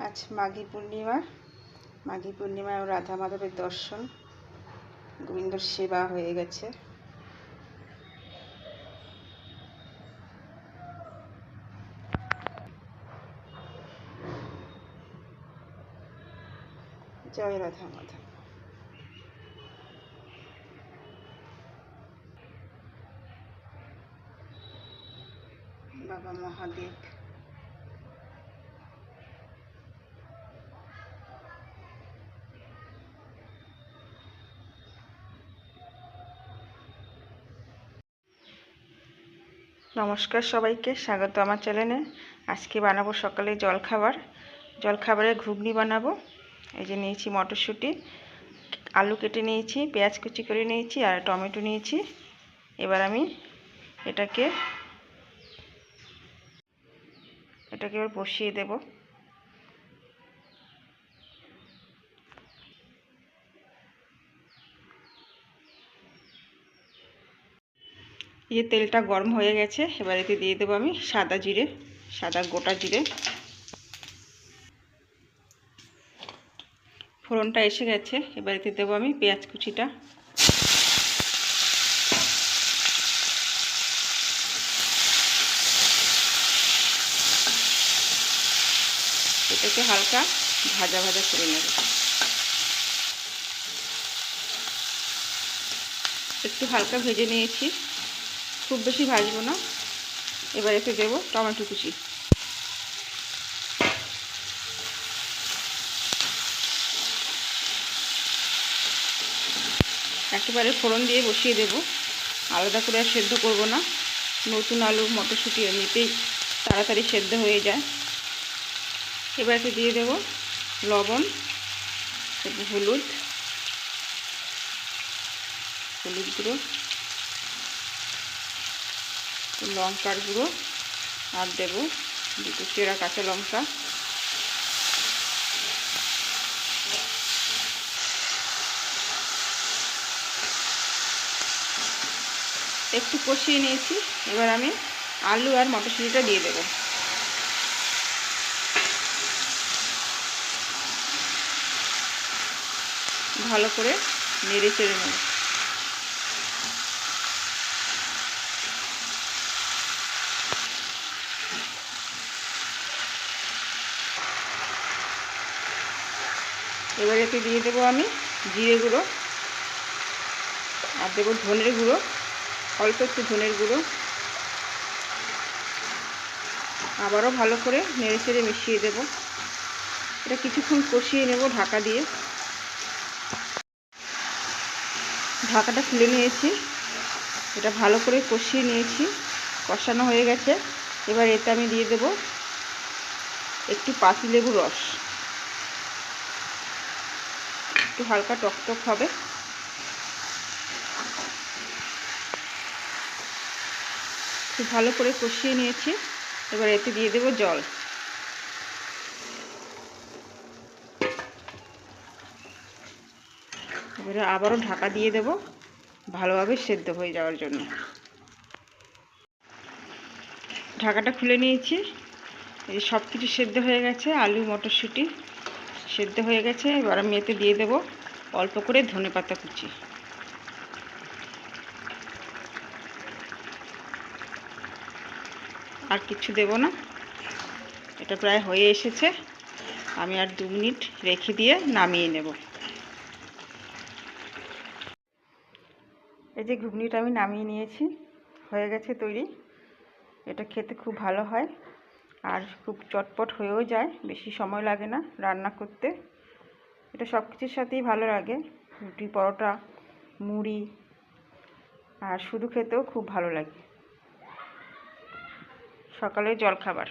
আজ মাঘী পূর্ণিমায় রাধা মাধবের দর্শন, গোবিন্দর সেবা হয়ে গেছে। জয় রাধা মাধব। বাবা মহাদেব। নমস্কার সবাইকে, স্বাগত আমার চ্যানেলে। আজকে বানাবো সকালে জলখাবারে ঘুগনি বানাবো। এই যে নিয়েছি মটরশুঁটি, আলু কেটে নিয়েছি, পেঁয়াজ কুচি করে নিয়েছি আর টমেটো নিয়েছি। এবার আমি এটাকে এবার বসিয়ে দেব। এই যে তেলটা গরম হয়ে গেছে, এবার এতে দিয়ে দেবো আমি সাদা গোটা জিরে। ফোড়নটা এসে গেছে, এবার এতে দেবো আমি পেঁয়াজ কুচিটা। এটাকে হালকা ভাজা করে নেব। একটু হালকা ভেজে নিয়েছি, খুব বেশি ভাজবো না। এবার এতে দেবো টমেটো কুচি। একেবারে ফোড়ন দিয়ে বসিয়ে দেব, আলাদা করে আর সেদ্ধ করব না। নতুন আলু মটরশুঁটি এমনিতেই তাড়াতাড়ি সেদ্ধ হয়ে যায়। এবার এতে দিয়ে দেব লবণ, হলুদ গুঁড়ো, লঙ্কার গুঁড়ো, আর দেব দুটো চেরা কাঁচা লঙ্কা। একটু কষিয়ে নিয়েছি, এবার আমি আলু আর মটরশুঁটিটা দিয়ে দেব। ভালো করে নেড়ে চেড়ে নেব। এবার এতে দিয়ে দেবো আমি জিরে গুঁড়ো, আর দেবো ধনের গুঁড়ো, অল্প একটু ধনের গুঁড়ো। আবারও ভালো করে নেড়ে চেড়ে মিশিয়ে দেব। এটা কিছুক্ষণ কষিয়ে নেব ঢাকা দিয়ে। ঢাকাটা খুলে নিয়েছি, এটা ভালো করে কষিয়ে নিয়েছি, কষানো হয়ে গেছে। এবার এতে আমি দিয়ে দেব একটু পাতিলেবুর রস, একটু হালকা টকটক হবে। খুব ভালো করে কষিয়ে নিয়েছি, এবার এতে দিয়ে দেব জল। এবারে আবারও ঢাকা দিয়ে দেব ভালোভাবে সেদ্ধ হয়ে যাওয়ার জন্য। ঢাকাটা খুলে নিয়েছি, এই সব কিছু সেদ্ধ হয়ে গেছে, আলু মটরশুঁটি সেদ্ধ হয়ে গেছে। এবার আমি এতে দিয়ে দেব অল্প করে ধনেপাতা কুচি। আর কিছু দেব না, এটা প্রায় হয়ে এসেছে। আমি আর 2 মিনিট রেখে দিয়ে নামিয়ে নেব। এই যে ঘুগনিটা আমি নামিয়ে নিয়েছি, হয়ে গেছে তৈরি। এটা খেতে খুব ভালো হয় আর খুব চটপট হয়েও যায়, বেশি সময় লাগে না রান্না করতে। এটা সব কিছুর সাথেই ভালো লাগে, রুটি, পরোটা, মুড়ি, আর শুধু খেতেও খুব ভালো লাগে। সকালের জলখাবার।